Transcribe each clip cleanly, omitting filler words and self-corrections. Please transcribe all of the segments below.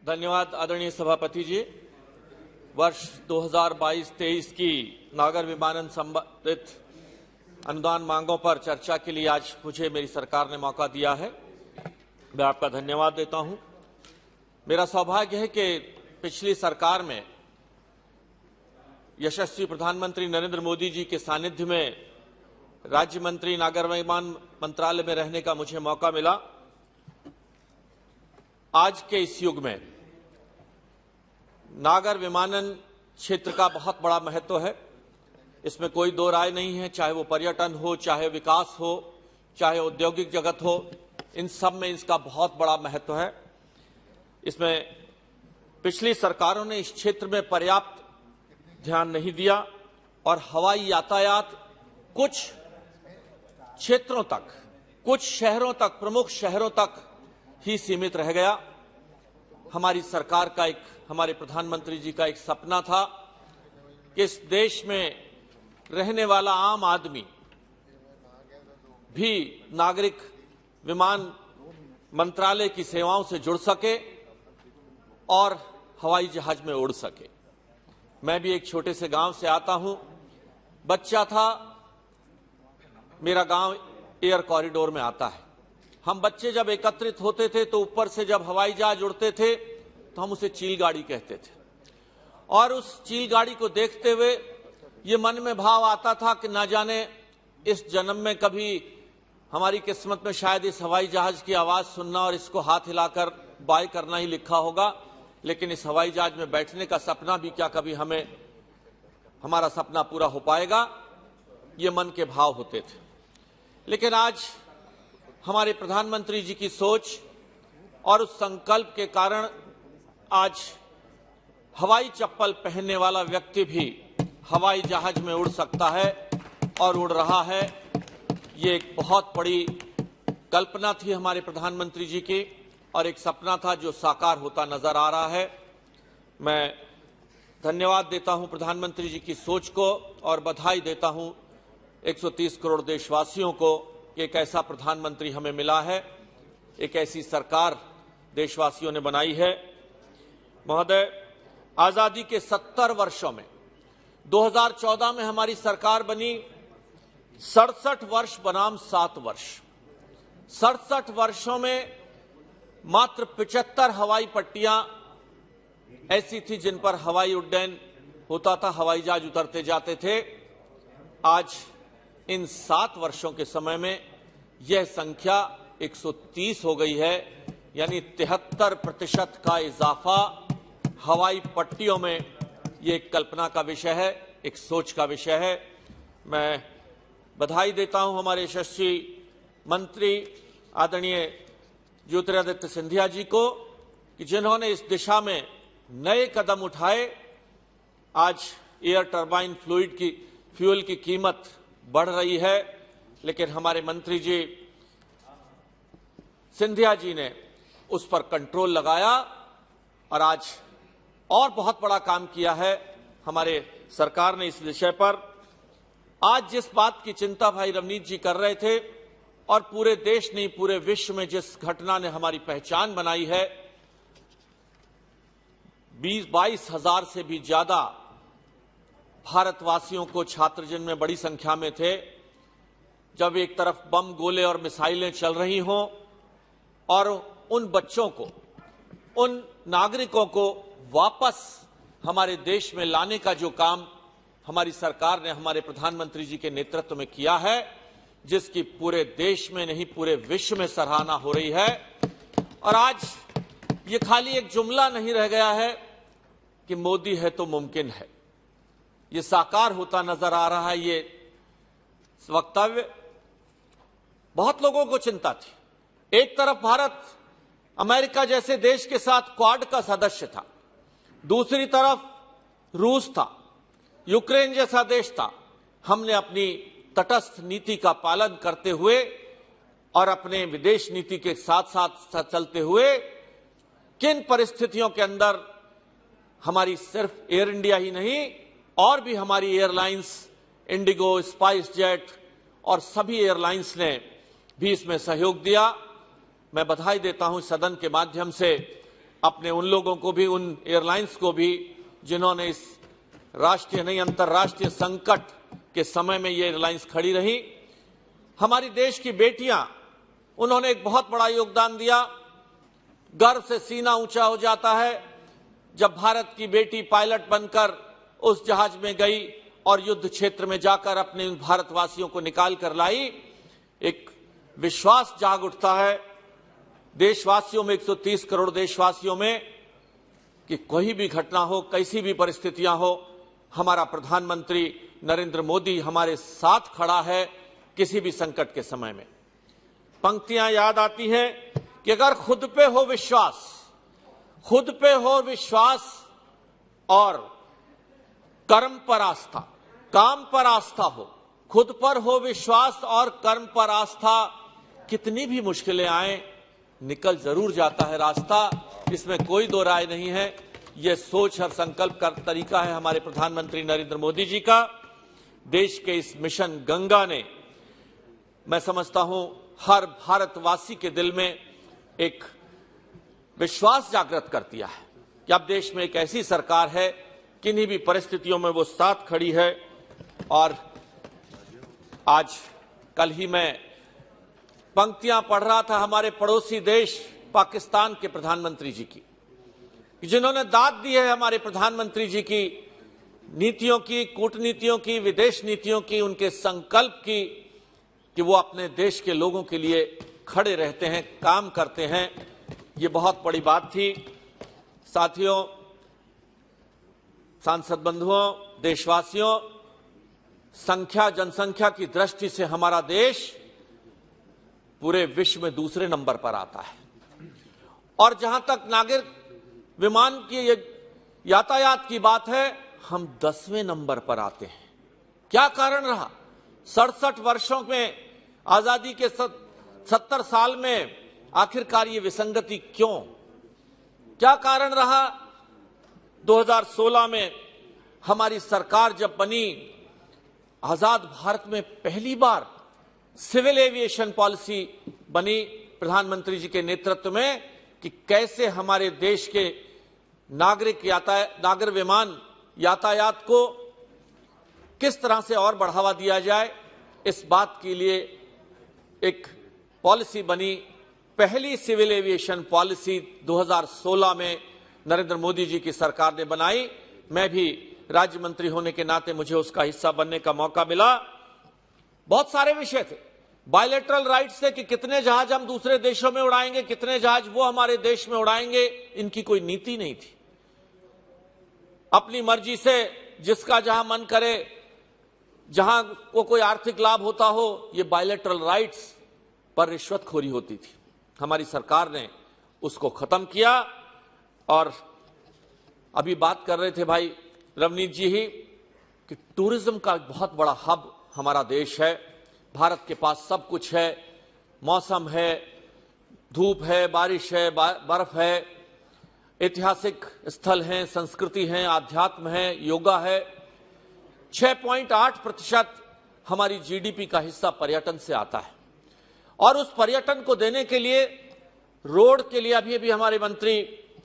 धन्यवाद आदरणीय सभापति जी। वर्ष 2022-23 की नागर विमानन संबंधित अनुदान मांगों पर चर्चा के लिए आज मुझे मेरी सरकार ने मौका दिया है। मैं आपका धन्यवाद देता हूं। मेरा सौभाग्य है कि पिछली सरकार में यशस्वी प्रधानमंत्री नरेंद्र मोदी जी के सानिध्य में राज्य मंत्री नागर विमानन मंत्रालय में रहने का मुझे मौका मिला। आज के इस युग में नागर विमानन क्षेत्र का बहुत बड़ा महत्व है, इसमें कोई दो राय नहीं है। चाहे वो पर्यटन हो, चाहे विकास हो, चाहे औद्योगिक जगत हो, इन सब में इसका बहुत बड़ा महत्व है। इसमें पिछली सरकारों ने इस क्षेत्र में पर्याप्त ध्यान नहीं दिया और हवाई यातायात कुछ क्षेत्रों तक, कुछ शहरों तक, प्रमुख शहरों तक ही सीमित रह गया। हमारी सरकार का हमारे प्रधानमंत्री जी का एक सपना था कि इस देश में रहने वाला आम आदमी भी नागरिक विमान मंत्रालय की सेवाओं से जुड़ सके और हवाई जहाज में उड़ सके। मैं भी एक छोटे से गांव से आता हूं। बच्चा था, मेरा गांव एयर कॉरिडोर में आता है। हम बच्चे जब एकत्रित होते थे तो ऊपर से जब हवाई जहाज उड़ते थे तो हम उसे चील गाड़ी कहते थे, और उस चील गाड़ी को देखते हुए ये मन में भाव आता था कि ना जाने इस जन्म में कभी हमारी किस्मत में शायद इस हवाई जहाज की आवाज सुनना और इसको हाथ हिलाकर बाय करना ही लिखा होगा, लेकिन इस हवाई जहाज में बैठने का सपना भी क्या कभी हमारा सपना पूरा हो पाएगा, ये मन के भाव होते थे। लेकिन आज हमारे प्रधानमंत्री जी की सोच और उस संकल्प के कारण आज हवाई चप्पल पहनने वाला व्यक्ति भी हवाई जहाज में उड़ सकता है और उड़ रहा है। ये एक बहुत बड़ी कल्पना थी हमारे प्रधानमंत्री जी की और एक सपना था जो साकार होता नजर आ रहा है। मैं धन्यवाद देता हूं प्रधानमंत्री जी की सोच को और बधाई देता हूं 130 करोड़ देशवासियों को कि एक ऐसा प्रधानमंत्री हमें मिला है, एक ऐसी सरकार देशवासियों ने बनाई है। महोदय, आजादी के 70 वर्षों में 2014 में हमारी सरकार बनी। 67 वर्ष बनाम 7 वर्ष, 67 वर्षों में मात्र 75 हवाई पट्टियां ऐसी थी जिन पर हवाई उड्डयन होता था, हवाई जहाज उतरते जाते थे। आज इन 7 वर्षों के समय में यह संख्या 130 हो गई है, यानी 73% का इजाफा हवाई पट्टियों में। यह एक कल्पना का विषय है, एक सोच का विषय है। मैं बधाई देता हूं हमारे यशस्वी मंत्री आदरणीय ज्योतिरादित्य सिंधिया जी को कि जिन्होंने इस दिशा में नए कदम उठाए। आज एयर टरबाइन फ्यूल की कीमत बढ़ रही है, लेकिन हमारे मंत्री जी सिंधिया जी ने उस पर कंट्रोल लगाया और आज और बहुत बड़ा काम किया है हमारे सरकार ने इस विषय पर। आज जिस बात की चिंता भाई रवनीत जी कर रहे थे और पूरे देश नहीं पूरे विश्व में जिस घटना ने हमारी पहचान बनाई है, 22 हजार से भी ज्यादा भारतवासियों को, छात्र जिनमें बड़ी संख्या में थे, जब एक तरफ बम, गोले और मिसाइलें चल रही हों और उन बच्चों को, उन नागरिकों को वापस हमारे देश में लाने का जो काम हमारी सरकार ने हमारे प्रधानमंत्री जी के नेतृत्व में किया है, जिसकी पूरे देश में नहीं पूरे विश्व में सराहना हो रही है। और आज ये खाली एक जुमला नहीं रह गया है कि मोदी है तो मुमकिन है, ये साकार होता नजर आ रहा है। ये वक्तव्य बहुत लोगों को चिंता थी। एक तरफ भारत अमेरिका जैसे देश के साथ क्वाड का सदस्य था, दूसरी तरफ रूस था, यूक्रेन जैसा देश था। हमने अपनी तटस्थ नीति का पालन करते हुए और अपने विदेश नीति के साथ साथ चलते हुए किन परिस्थितियों के अंदर हमारी सिर्फ एयर इंडिया ही नहीं और भी हमारी एयरलाइंस, इंडिगो, स्पाइस जेट और सभी एयरलाइंस ने भी इसमें सहयोग दिया। मैं बधाई देता हूं सदन के माध्यम से अपने उन लोगों को भी, उन एयरलाइंस को भी जिन्होंने इस राष्ट्रीय नहीं अंतर्राष्ट्रीय संकट के समय में ये एयरलाइंस खड़ी रही। हमारी देश की बेटियां, उन्होंने एक बहुत बड़ा योगदान दिया। गर्व से सीना ऊंचा हो जाता है जब भारत की बेटी पायलट बनकर उस जहाज में गई और युद्ध क्षेत्र में जाकर अपने उन भारतवासियों को निकाल कर लाई। एक विश्वास जाग उठता है देशवासियों में, 130 करोड़ देशवासियों में, कि कोई भी घटना हो, कैसी भी परिस्थितियां हो, हमारा प्रधानमंत्री नरेंद्र मोदी हमारे साथ खड़ा है किसी भी संकट के समय में। पंक्तियां याद आती हैं कि अगर खुद पे हो विश्वास, खुद पे हो विश्वास और कर्म पर आस्था, काम पर आस्था हो, खुद पर हो विश्वास और कर्म पर आस्था, कितनी भी मुश्किलें आए निकल जरूर जाता है रास्ता, इसमें कोई दो राय नहीं है। यह सोच और संकल्प का तरीका है हमारे प्रधानमंत्री नरेंद्र मोदी जी का। देश के इस मिशन गंगा ने, मैं समझता हूं, हर भारतवासी के दिल में एक विश्वास जागृत कर दिया है कि अब देश में एक ऐसी सरकार है, किन्हीं भी परिस्थितियों में वो साथ खड़ी है। और आज कल ही मैं पंक्तियां पढ़ रहा था हमारे पड़ोसी देश पाकिस्तान के प्रधानमंत्री जी की, जिन्होंने दाद दी है हमारे प्रधानमंत्री जी की नीतियों की, कूटनीतियों की, विदेश नीतियों की, उनके संकल्प की, कि वो अपने देश के लोगों के लिए खड़े रहते हैं, काम करते हैं। ये बहुत बड़ी बात थी। साथियों, सांसद बंधुओं, देशवासियों, जनसंख्या की दृष्टि से हमारा देश पूरे विश्व में दूसरे नंबर पर आता है। और जहां तक नागरिक विमान की यातायात की बात है, हम 10वें नंबर पर आते हैं। क्या कारण रहा? 67 वर्षों में, आजादी के 70 साल में आखिरकार ये विसंगति क्यों? क्या कारण रहा? 2016 में हमारी सरकार जब बनी, आजाद भारत में पहली बार सिविल एविएशन पॉलिसी बनी प्रधानमंत्री जी के नेतृत्व में, कि कैसे हमारे देश के नागर विमान यातायात को किस तरह से और बढ़ावा दिया जाए। इस बात के लिए एक पॉलिसी बनी। पहली सिविल एविएशन पॉलिसी 2016 में नरेंद्र मोदी जी की सरकार ने बनाई। मैं भी राज्य मंत्री होने के नाते मुझे उसका हिस्सा बनने का मौका मिला। बहुत सारे विषय थे, बायलैटरल राइट्स थे कि कितने जहाज हम दूसरे देशों में उड़ाएंगे, कितने जहाज वो हमारे देश में उड़ाएंगे। इनकी कोई नीति नहीं थी। अपनी मर्जी से जिसका जहां मन करे, जहां को कोई आर्थिक लाभ होता हो, ये बायलैटरल राइट्स पर रिश्वतखोरी होती थी। हमारी सरकार ने उसको खत्म किया। और अभी बात कर रहे थे भाई रवनीत जी ही कि टूरिज्म का बहुत बड़ा हब हमारा देश है। भारत के पास सब कुछ है, मौसम है, धूप है, बारिश है, बर्फ है, ऐतिहासिक स्थल हैं, संस्कृति है, आध्यात्म है, योगा है। 6.8% हमारी जीडीपी का हिस्सा पर्यटन से आता है। और उस पर्यटन को देने के लिए, रोड के लिए अभी हमारे मंत्री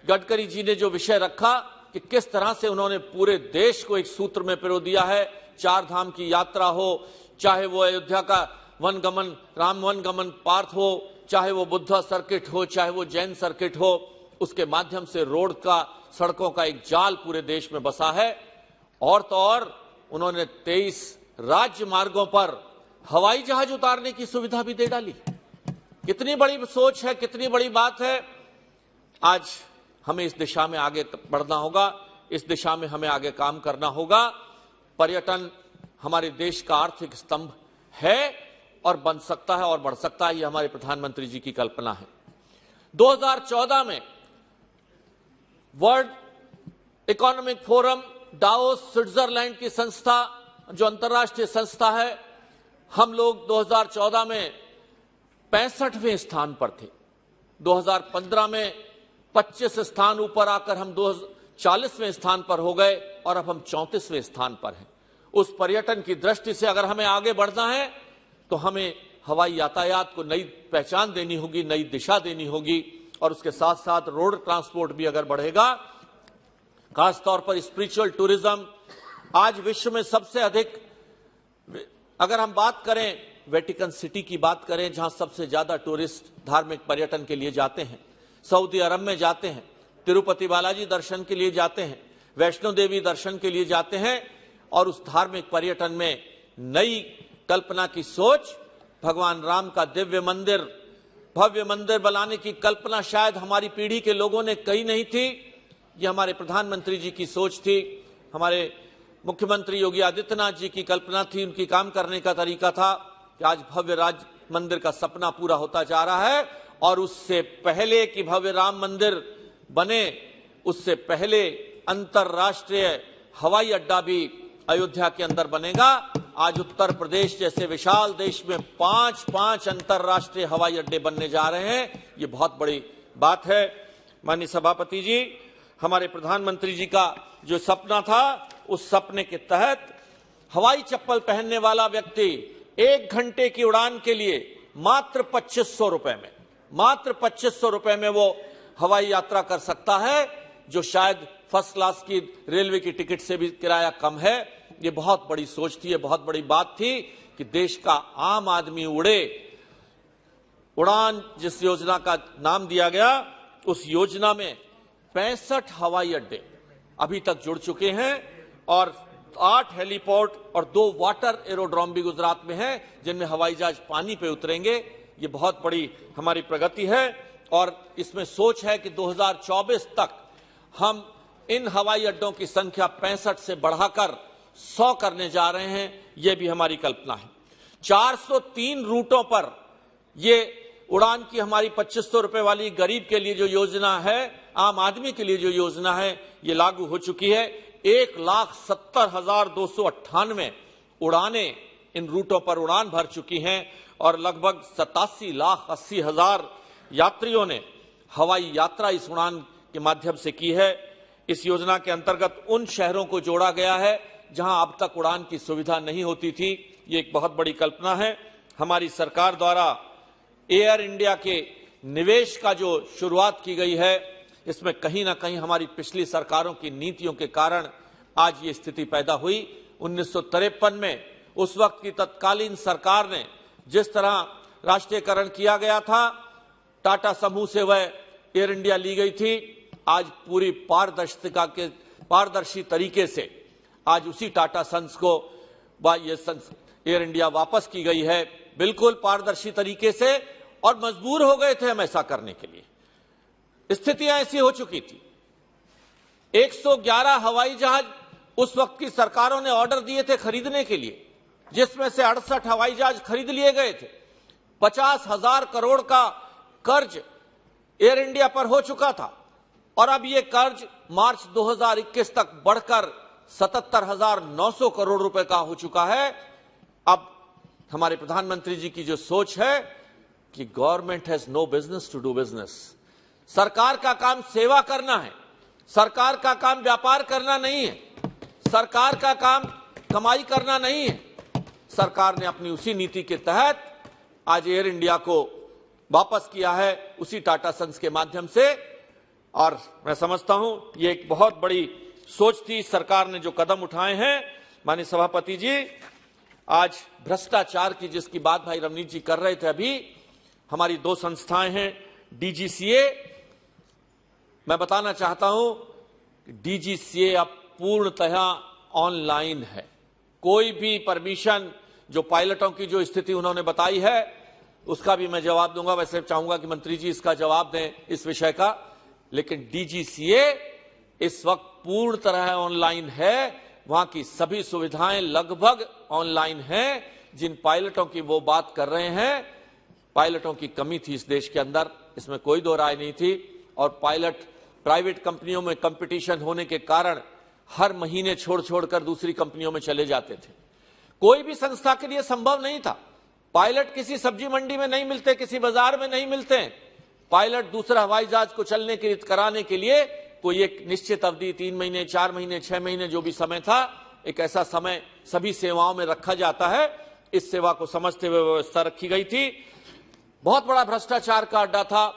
गडकरी जी ने जो विषय रखा कि किस तरह से उन्होंने पूरे देश को एक सूत्र में पिरो दिया है। 4 धाम की यात्रा हो, चाहे वो अयोध्या का वनगमन, राम वनगमन पार्थ हो, चाहे वो बुद्धा सर्किट हो, चाहे वो जैन सर्किट हो, उसके माध्यम से रोड का, सड़कों का एक जाल पूरे देश में बसा है। और तो और उन्होंने 23 राज्य मार्गों पर हवाई जहाज उतारने की सुविधा भी दे डाली। कितनी बड़ी सोच है, कितनी बड़ी बात है। आज हमें इस दिशा में आगे बढ़ना होगा, इस दिशा में हमें आगे काम करना होगा। पर्यटन हमारे देश का आर्थिक स्तंभ है और बन सकता है और बढ़ सकता है। यह हमारे प्रधानमंत्री जी की कल्पना है। 2014 में world economic forum, Davos, Switzerland की संस्था, जो अंतर्राष्ट्रीय संस्था है, हम लोग 2014 में 65वें स्थान पर थे। 2015 में 25 स्थान ऊपर आकर हम 40वें स्थान पर हो गए और अब हम 34वें स्थान पर हैं। उस पर्यटन की दृष्टि से अगर हमें आगे बढ़ना है तो हमें हवाई यातायात को नई पहचान देनी होगी, नई दिशा देनी होगी। और उसके साथ साथ रोड ट्रांसपोर्ट भी अगर बढ़ेगा, खासतौर पर स्पिरिचुअल टूरिज्म आज विश्व में सबसे अधिक, अगर हम बात करें वेटिकन सिटी की बात करें, जहां सबसे ज्यादा टूरिस्ट धार्मिक पर्यटन के लिए जाते हैं, सऊदी अरब में जाते हैं, तिरुपति बालाजी दर्शन के लिए जाते हैं, वैष्णो देवी दर्शन के लिए जाते हैं, और उस धार्मिक पर्यटन में नई कल्पना की सोच, भगवान राम का दिव्य मंदिर, भव्य मंदिर बनाने की कल्पना शायद हमारी पीढ़ी के लोगों ने कही नहीं थी। ये हमारे प्रधानमंत्री जी की सोच थी, हमारे मुख्यमंत्री योगी आदित्यनाथ जी की कल्पना थी, उनकी काम करने का तरीका था कि आज भव्य राज मंदिर का सपना पूरा होता जा रहा है। और उससे पहले कि भव्य राम मंदिर बने, उससे पहले अंतर्राष्ट्रीय हवाई अड्डा भी अयोध्या के अंदर बनेगा। आज उत्तर प्रदेश जैसे विशाल देश में 5 अंतर्राष्ट्रीय हवाई अड्डे बनने जा रहे हैं। ये बहुत बड़ी बात है। माननीय सभापति जी, हमारे प्रधानमंत्री जी का जो सपना था, उस सपने के तहत हवाई चप्पल पहनने वाला व्यक्ति 1 घंटे की उड़ान के लिए मात्र 2500 रुपए में, मात्र 2500 रुपए में वो हवाई यात्रा कर सकता है, जो शायद फर्स्ट क्लास की रेलवे की टिकट से भी किराया कम है। ये बहुत बड़ी सोच थी, ये बहुत बड़ी बात थी कि देश का आम आदमी उड़े। उड़ान जिस योजना का नाम दिया गया, उस योजना में 65 हवाई अड्डे अभी तक जुड़ चुके हैं और 8 हेलीपोर्ट और 2 वाटर एरोड्रोम भी गुजरात में हैं, जिनमें हवाई जहाज पानी पे उतरेंगे। ये बहुत बड़ी हमारी प्रगति है और इसमें सोच है कि 2024 तक हम इन हवाई अड्डों की संख्या 65 से बढ़ाकर 100 करने जा रहे हैं। यह भी हमारी कल्पना है। 403 रूटों पर ये उड़ान की हमारी 2500 रुपए वाली गरीब के लिए जो योजना है, आम आदमी के लिए जो योजना है, ये लागू हो चुकी है। 1,70,298 उड़ानें इन रूटों पर उड़ान भर चुकी हैं और लगभग 87,80,000 यात्रियों ने हवाई यात्रा इस उड़ान के माध्यम से की है। इस योजना के अंतर्गत उन शहरों को जोड़ा गया है जहां अब तक उड़ान की सुविधा नहीं होती थी। ये एक बहुत बड़ी कल्पना है। हमारी सरकार द्वारा एयर इंडिया के निवेश का जो शुरुआत की गई है, इसमें कहीं ना कहीं हमारी पिछली सरकारों की नीतियों के कारण आज ये स्थिति पैदा हुई। 1953 में उस वक्त की तत्कालीन सरकार ने जिस तरह राष्ट्रीयकरण किया गया था, टाटा समूह से वह एयर इंडिया ली गई थी। आज पूरी पारदर्शी तरीके से आज उसी टाटा सन्स को एयर इंडिया वापस की गई है, बिल्कुल पारदर्शी तरीके से, और मजबूर हो गए थे हम ऐसा करने के लिए। स्थितियां ऐसी हो चुकी थी। 111 हवाई जहाज उस वक्त की सरकारों ने ऑर्डर दिए थे खरीदने के लिए, जिसमें से 68 हवाई जहाज खरीद लिए गए थे। 50,000 करोड़ का कर्ज एयर इंडिया पर हो चुका था और अब यह कर्ज मार्च 2021 तक बढ़कर 77,900 करोड़ रुपए का हो चुका है। अब हमारे प्रधानमंत्री जी की जो सोच है कि government has no business to do business, सरकार का काम सेवा करना है, सरकार का काम व्यापार करना नहीं है, सरकार का काम कमाई करना नहीं है। सरकार ने अपनी उसी नीति के तहत आज एयर इंडिया को वापस किया है, उसी टाटा सन्स के माध्यम से। और मैं समझता हूं ये एक बहुत बड़ी सोच थी सरकार ने जो कदम उठाए हैं। माननीय सभापति जी, आज भ्रष्टाचार की जिसकी बात भाई रवनीत जी कर रहे थे, अभी हमारी 2 संस्थाएं हैं, डीजीसीए। मैं बताना चाहता हूं कि डीजीसीए अब पूर्णतः ऑनलाइन है। कोई भी परमिशन, जो पायलटों की जो स्थिति उन्होंने बताई है, उसका भी मैं जवाब दूंगा। वैसे चाहूंगा कि मंत्री जी इसका जवाब दें इस विषय का, लेकिन डीजीसीए इस वक्त पूर्ण तरह ऑनलाइन है। वहां की सभी सुविधाएं लगभग ऑनलाइन हैं। जिन पायलटों की वो बात कर रहे हैं, पायलटों की कमी थी इस देश के अंदर, इसमें कोई दो राय नहीं थी। और पायलट प्राइवेट कंपनियों में कंपटीशन होने के कारण हर महीने छोड़ छोड़कर दूसरी कंपनियों में चले जाते थे। कोई भी संस्था के लिए संभव नहीं था। पायलट किसी सब्जी मंडी में नहीं मिलते, किसी बाजार में नहीं मिलते हैं। पायलट दूसरा हवाई जहाज को चलने के कराने के लिए कोई एक निश्चित अवधि, 3 महीने, 4 महीने, 6 महीने, जो भी समय था, एक ऐसा समय सभी सेवाओं में रखा जाता है। इस सेवा को समझते हुए व्यवस्था रखी गई थी। बहुत बड़ा भ्रष्टाचार का अड्डा था।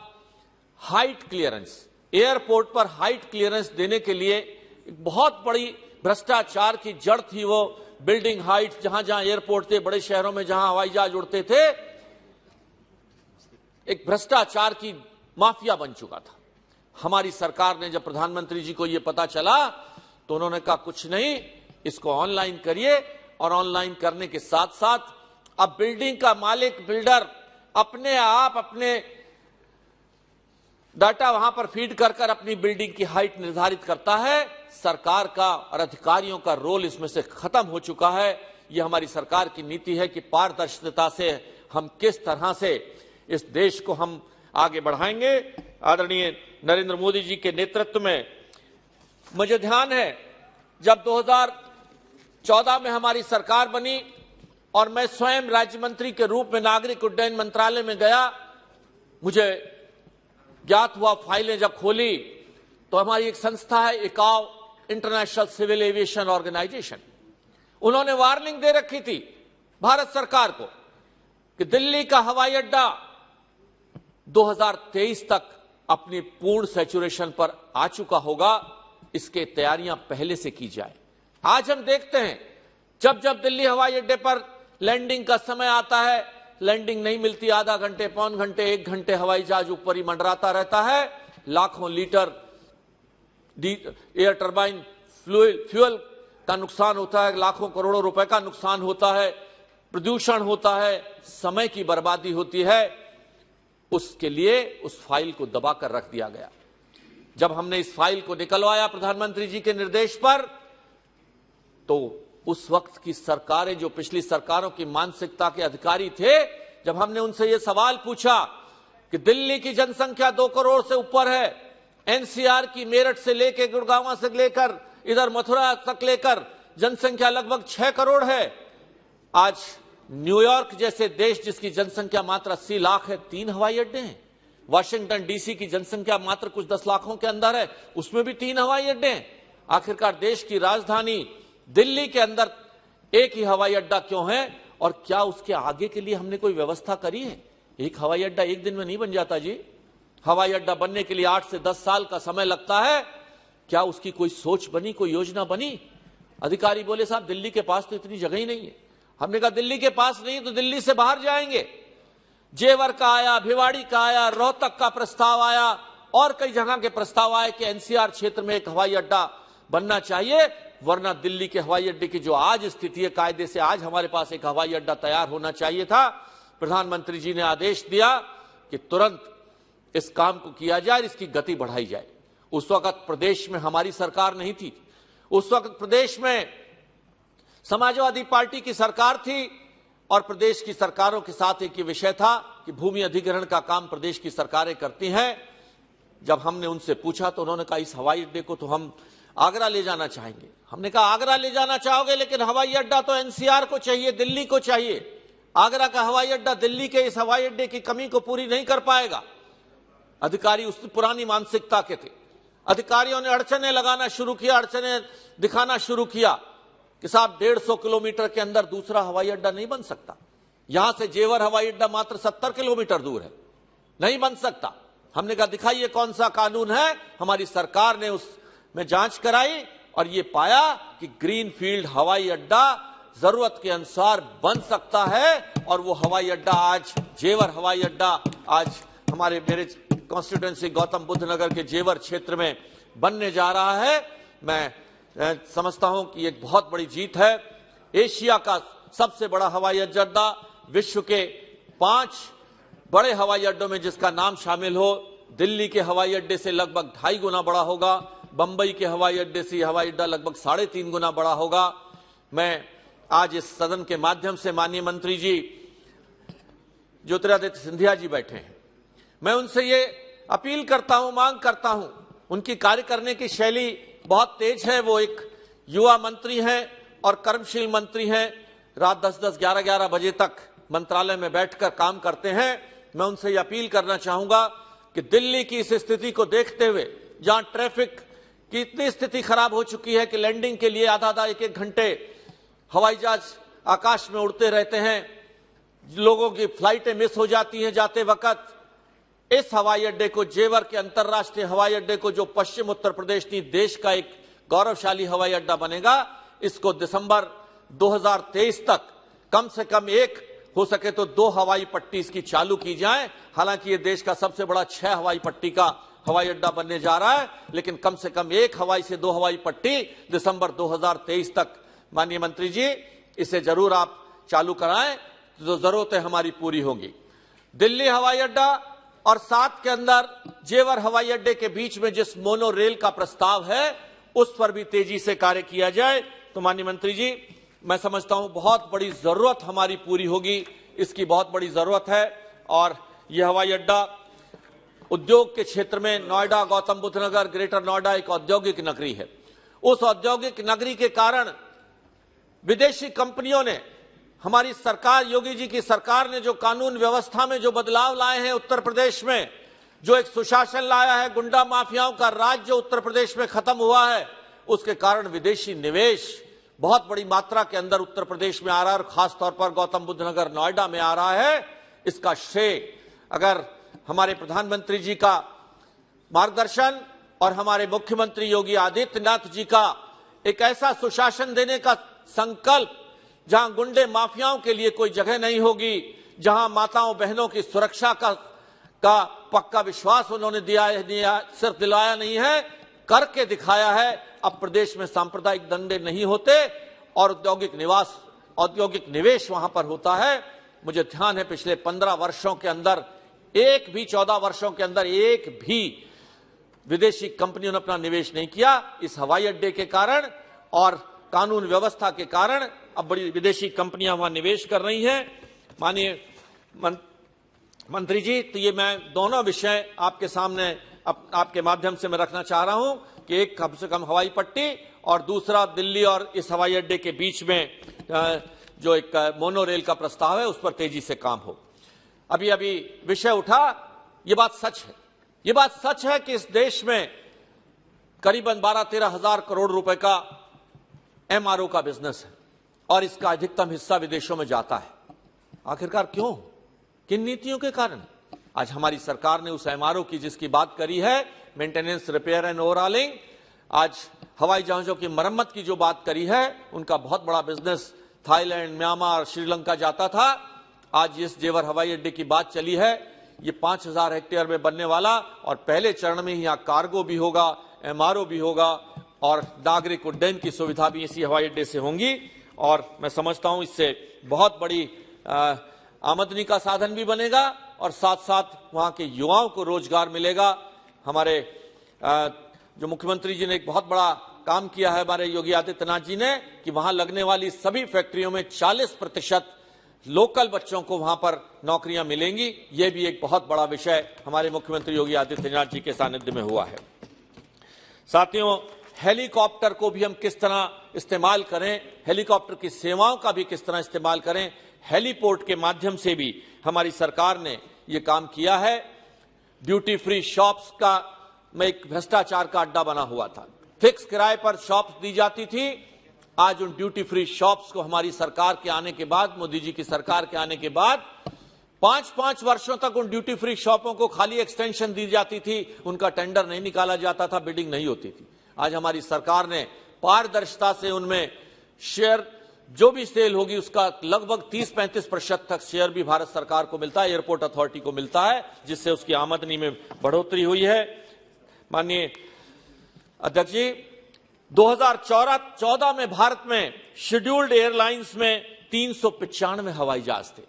हाइट क्लियरेंस, एयरपोर्ट पर हाइट क्लियरेंस देने के लिए एक बहुत बड़ी भ्रष्टाचार की जड़ थी वो बिल्डिंग हाइट, जहां जहां एयरपोर्ट थे, बड़े शहरों में जहां हवाई जहाज उड़ते थे, एक भ्रष्टाचार की माफिया बन चुका था। हमारी सरकार ने जब प्रधानमंत्री जी को यह पता चला तो उन्होंने कहा कुछ नहीं, इसको ऑनलाइन करिए, और ऑनलाइन करने के साथ साथ अब बिल्डिंग का मालिक बिल्डर अपने आप अपने डाटा वहां पर फीड कर अपनी बिल्डिंग की हाइट निर्धारित करता है। सरकार का और अधिकारियों का रोल इसमें से खत्म हो चुका है। यह हमारी सरकार की नीति है कि पारदर्शिता से हम किस तरह से इस देश को हम आगे बढ़ाएंगे। आदरणीय नरेंद्र मोदी जी के नेतृत्व में मुझे ध्यान है जब 2014 में हमारी सरकार बनी और मैं स्वयं राज्य मंत्री के रूप में नागरिक उड्डयन मंत्रालय में गया, मुझे ज्ञात हुआ, फाइलें जब खोली तो हमारी एक संस्था है इकाव, इंटरनेशनल सिविल एविएशन ऑर्गेनाइजेशन, उन्होंने वार्निंग दे रखी थी भारत सरकार को कि दिल्ली का हवाई अड्डा 2023 तक अपनी पूर्ण सैचुरेशन पर आ चुका होगा, इसके तैयारियां पहले से की जाए। आज हम देखते हैं जब जब दिल्ली हवाई अड्डे पर लैंडिंग का समय आता है, लैंडिंग नहीं मिलती, आधा घंटे, पौन घंटे, 1 घंटे हवाई जहाज ऊपर ही मंडराता रहता है, लाखों लीटर एयर टर्बाइन फ्यूल का नुकसान होता है, लाखों करोड़ों रुपए का नुकसान होता है, प्रदूषण होता है, समय की बर्बादी होती है। उसके लिए उस फाइल को दबाकर रख दिया गया। जब हमने इस फाइल को निकलवाया प्रधानमंत्री जी के निर्देश पर, तो उस वक्त की सरकारें, जो पिछली सरकारों की मानसिकता के अधिकारी थे, जब हमने उनसे यह सवाल पूछा कि दिल्ली की जनसंख्या 2 करोड़ से ऊपर है, एनसीआर की मेरठ से लेकर गुड़गांव से लेकर इधर मथुरा तक लेकर जनसंख्या लगभग 6 करोड़ है। आज न्यूयॉर्क जैसे देश जिसकी जनसंख्या मात्र 80 लाख है, 3 हवाई अड्डे हैं। वाशिंगटन डीसी की जनसंख्या मात्र कुछ 10 लाखों के अंदर है, उसमें भी 3 हवाई अड्डे हैं। आखिरकार देश की राजधानी दिल्ली के अंदर एक ही हवाई अड्डा क्यों है, और क्या उसके आगे के लिए हमने कोई व्यवस्था करी है? एक हवाई अड्डा एक दिन में नहीं बन जाता जी। हवाई अड्डा बनने के लिए 8 से 10 साल का समय लगता है। क्या उसकी कोई सोच बनी, कोई योजना बनी? अधिकारी बोले साहब दिल्ली के पास तो इतनी जगह ही नहीं है। हमने कहा दिल्ली के पास नहीं तो दिल्ली से बाहर जाएंगे। जेवर का आया, भिवाड़ी का आया, रोहतक का प्रस्ताव आया, और कई जगह के प्रस्ताव आए कि एनसीआर क्षेत्र में एक हवाई अड्डा बनना चाहिए, वरना दिल्ली के हवाई अड्डे की जो आज स्थिति है, कायदे से आज हमारे पास एक हवाई अड्डा तैयार होना चाहिए था। प्रधानमंत्री जी ने आदेश दिया कि तुरंत इस काम को किया जाए, इसकी गति बढ़ाई जाए। उस वक्त प्रदेश में हमारी सरकार नहीं थी, उस वक्त प्रदेश में समाजवादी पार्टी की सरकार थी, और प्रदेश की सरकारों के साथ एक विषय था कि भूमि अधिग्रहण का काम प्रदेश की सरकारें करती हैं। जब हमने उनसे पूछा तो उन्होंने कहा इस हवाई अड्डे को तो हम आगरा ले जाना चाहेंगे। हमने कहा आगरा ले जाना चाहोगे, लेकिन हवाई अड्डा तो एनसीआर को चाहिए, दिल्ली को चाहिए। आगरा का हवाई अड्डा दिल्ली के इस हवाई अड्डे की कमी को पूरी नहीं कर पाएगा। अधिकारी उस पुरानी मानसिकता के थे। अधिकारियों ने अड़चने लगाना शुरू किया, अड़चने दिखाना शुरू किया कि साहब 150 किलोमीटर के अंदर दूसरा हवाई अड्डा नहीं बन सकता। यहां से जेवर हवाई अड्डा मात्र 70 किलोमीटर दूर है, नहीं बन सकता। हमने कहा दिखाइए कौन सा कानून है। हमारी सरकार ने उसमें जांच कराई और यह पाया कि ग्रीनफील्ड हवाई अड्डा जरूरत के अनुसार बन सकता है, और वो हवाई अड्डा आज जेवर हवाई अड्डा आज हमारे मेरे कॉन्स्टिट्यूएंसी गौतम बुद्ध नगर के जेवर क्षेत्र में बनने जा रहा है। मैं समझता हूं कि एक बहुत बड़ी जीत है। एशिया का सबसे बड़ा हवाई अड्डा, विश्व के 5 बड़े हवाई अड्डों में जिसका नाम शामिल हो, दिल्ली के हवाई अड्डे से लगभग 2.5 गुना बड़ा होगा, बंबई के हवाई अड्डे से हवाई अड्डा लगभग 3.5 गुना बड़ा होगा। मैं आज इस सदन के माध्यम से माननीय मंत्री जी ज्योतिरादित्य सिंधिया जी बैठे हैं, मैं उनसे ये अपील करता हूं, मांग करता हूं। उनकी कार्य करने की शैली बहुत तेज है। वो एक युवा मंत्री हैं और कर्मशील मंत्री हैं। रात 10-10, 11-11 बजे तक मंत्रालय में बैठकर काम करते हैं। मैं उनसे ये अपील करना चाहूंगा कि दिल्ली की इस स्थिति को देखते हुए, जहां ट्रैफिक की इतनी स्थिति खराब हो चुकी है कि लैंडिंग के लिए आधा-आधा, 1-1 घंटे हवाई जहाज आकाश में उड़ते रहते हैं, लोगों की फ्लाइटें मिस हो जाती हैं जाते वक्त, इस हवाई अड्डे को, जेवर के अंतर्राष्ट्रीय हवाई अड्डे को, जो पश्चिम उत्तर प्रदेश की देश का एक गौरवशाली हवाई अड्डा बनेगा, इसको दिसंबर 2023 तक कम से कम एक, हो सके तो 2 हवाई पट्टी इसकी चालू की जाए। हालांकि ये देश का सबसे बड़ा 6 हवाई पट्टी का हवाई अड्डा बनने जा रहा है, लेकिन कम से कम 1 हवाई से 2 हवाई पट्टी दिसंबर 2023 तक, माननीय मंत्री जी, इसे जरूर आप चालू कराएं, जो जरूरतें हमारी पूरी होंगी। दिल्ली हवाई अड्डा और साथ के अंदर जेवर हवाई अड्डे के बीच में जिस मोनो रेल का प्रस्ताव है, उस पर भी तेजी से कार्य किया जाए। तो माननीय मंत्री जी, मैं समझता हूं बहुत बड़ी जरूरत हमारी पूरी होगी, इसकी बहुत बड़ी जरूरत है। और यह हवाई अड्डा उद्योग के क्षेत्र में, नोएडा, गौतम बुद्ध नगर, ग्रेटर नोएडा एक औद्योगिक नगरी है। उस औद्योगिक नगरी के कारण विदेशी कंपनियों ने, हमारी सरकार, योगी जी की सरकार ने जो कानून व्यवस्था में जो बदलाव लाए हैं उत्तर प्रदेश में, जो एक सुशासन लाया है, गुंडा माफियाओं का राज जो उत्तर प्रदेश में खत्म हुआ है, उसके कारण विदेशी निवेश बहुत बड़ी मात्रा के अंदर उत्तर प्रदेश में आ रहा है, और खासतौर पर गौतम बुद्ध नगर, नोएडा में आ रहा है। इसका श्रेय अगर हमारे प्रधानमंत्री जी का मार्गदर्शन और हमारे मुख्यमंत्री योगी आदित्यनाथ जी का एक ऐसा सुशासन देने का संकल्प, जहां गुंडे माफियाओं के लिए कोई जगह नहीं होगी, जहां माताओं बहनों की सुरक्षा का पक्का विश्वास उन्होंने सिर्फ दिलाया नहीं है, करके दिखाया है। अब प्रदेश में सांप्रदायिक दंगे नहीं होते और औद्योगिक निवेश वहां पर होता है। मुझे ध्यान है पिछले 15 वर्षों के अंदर, 14 वर्षों के अंदर एक भी विदेशी कंपनियों ने अपना निवेश नहीं किया। इस हवाई अड्डे के कारण और कानून व्यवस्था के कारण अब बड़ी विदेशी कंपनियां वहां निवेश कर रही हैं। माननीय मंत्री जी, तो ये मैं दोनों विषय आपके सामने आपके माध्यम से मैं रखना चाह रहा हूं कि एक कम से कम हवाई पट्टी, और दूसरा दिल्ली और इस हवाई अड्डे के बीच में जो एक मोनो रेल का प्रस्ताव है, उस पर तेजी से काम हो। अभी विषय उठा, ये बात सच है कि इस देश में करीबन 12-13 हजार करोड़ रुपए का एमआरओ का बिजनेस है, और इसका अधिकतम हिस्सा विदेशों में जाता है। आखिरकार क्यों? किन नीतियों के कारण? आज हमारी सरकार ने उस एमआरओ की जिसकी बात करी है, मेंटेनेंस, रिपेयर एंड ओवरऑलिंग, आज हवाई जहाजों की मरम्मत की जो बात करी है, उनका बहुत बड़ा बिजनेस थाईलैंड, म्यांमार, श्रीलंका जाता था। आज इस जेवर हवाई अड्डे की बात चली है, ये 5000 हेक्टेयर में बनने वाला, और पहले चरण में यहाँ कार्गो भी होगा, एमआरओ भी होगा, और नागरिक उड्डयन की सुविधा भी इसी हवाई अड्डे से होंगी। और मैं समझता हूं इससे बहुत बड़ी आमदनी का साधन भी बनेगा, और साथ साथ वहां के युवाओं को रोजगार मिलेगा। हमारे जो मुख्यमंत्री जी ने एक बहुत बड़ा काम किया है, हमारे योगी आदित्यनाथ जी ने, कि वहां लगने वाली सभी फैक्ट्रियों में 40% लोकल बच्चों को वहां पर नौकरियां मिलेंगी। यह भी एक बहुत बड़ा विषय हमारे मुख्यमंत्री योगी आदित्यनाथ जी के सानिध्य में हुआ है। साथियों, हेलीकॉप्टर को भी हम किस तरह इस्तेमाल करें, हेलीकॉप्टर की सेवाओं का भी किस तरह इस्तेमाल करें, हेलीपोर्ट के माध्यम से भी हमारी सरकार ने यह काम किया है। ड्यूटी फ्री शॉप्स का में एक भ्रष्टाचार का अड्डा बना हुआ था, फिक्स किराए पर शॉप्स दी जाती थी। आज उन ड्यूटी फ्री शॉप्स को हमारी सरकार के आने के बाद, मोदी जी की सरकार के आने के बाद, 5-5 वर्षों तक उन ड्यूटी फ्री शॉपों को खाली एक्सटेंशन दी जाती थी, उनका टेंडर नहीं निकाला जाता था, बिडिंग नहीं होती थी। आज हमारी सरकार ने पारदर्शिता से उनमें शेयर जो भी सेल होगी उसका लगभग 30-35% तक शेयर भी भारत सरकार को मिलता है, एयरपोर्ट अथॉरिटी को मिलता है, जिससे उसकी आमदनी में बढ़ोतरी हुई है। माननीय अध्यक्ष जी, 2014 में भारत में शेड्यूल्ड एयरलाइंस में 395 हवाई जहाज थे।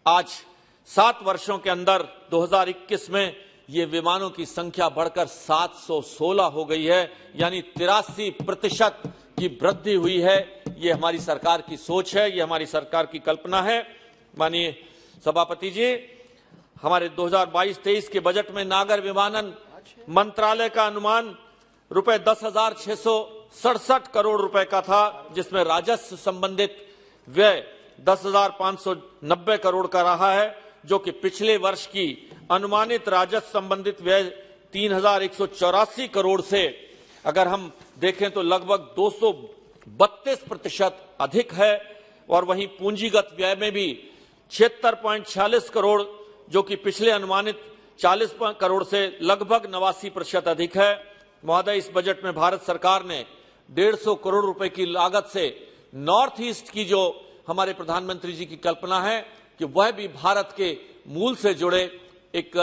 आज 7 वर्षों के अंदर 2021 में ये विमानों की संख्या बढ़कर 716 हो गई है, यानी 83% की वृद्धि हुई है। ये हमारी सरकार की सोच है, ये हमारी सरकार की कल्पना है। माननीय सभापति जी, हमारे 2022-23 के बजट में नागर विमानन मंत्रालय का अनुमान रुपए 10,667 करोड़ रुपए का था, जिसमें राजस्व संबंधित व्यय 10,590 करोड़ का रहा है, जो कि पिछले वर्ष की अनुमानित राजस्व संबंधित व्यय 3,184 करोड़ से अगर हम देखें तो लगभग 232% अधिक है। और वहीं पूंजीगत व्यय में भी 76.46 करोड़, जो कि पिछले अनुमानित 40 करोड़ से लगभग 89% अधिक है। महोदय, इस बजट में भारत सरकार ने 150 करोड़ रुपए की लागत से नॉर्थ ईस्ट की जो हमारे प्रधानमंत्री जी की कल्पना है कि वह भी भारत के मूल से जुड़े एक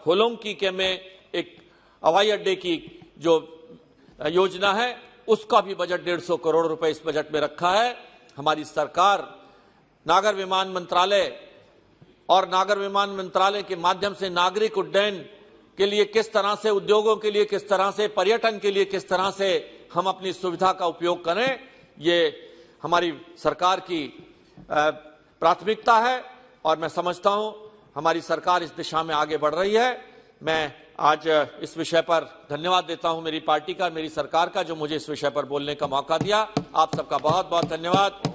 होलोंगी के में एक हवाई अड्डे की जो योजना है उसका भी बजट 150 करोड़ रुपए इस बजट में रखा है। हमारी सरकार नागर विमान मंत्रालय और नागर विमान मंत्रालय के माध्यम से नागरिक उड्डयन के लिए किस तरह से, उद्योगों के लिए किस तरह से, पर्यटन के लिए किस तरह से हम अपनी सुविधा का उपयोग करें, ये हमारी सरकार की प्राथमिकता है और मैं समझता हूं हमारी सरकार इस दिशा में आगे बढ़ रही है। मैं आज इस विषय पर धन्यवाद देता हूं मेरी पार्टी का, मेरी सरकार का, जो मुझे इस विषय पर बोलने का मौका दिया। आप सबका बहुत बहुत धन्यवाद।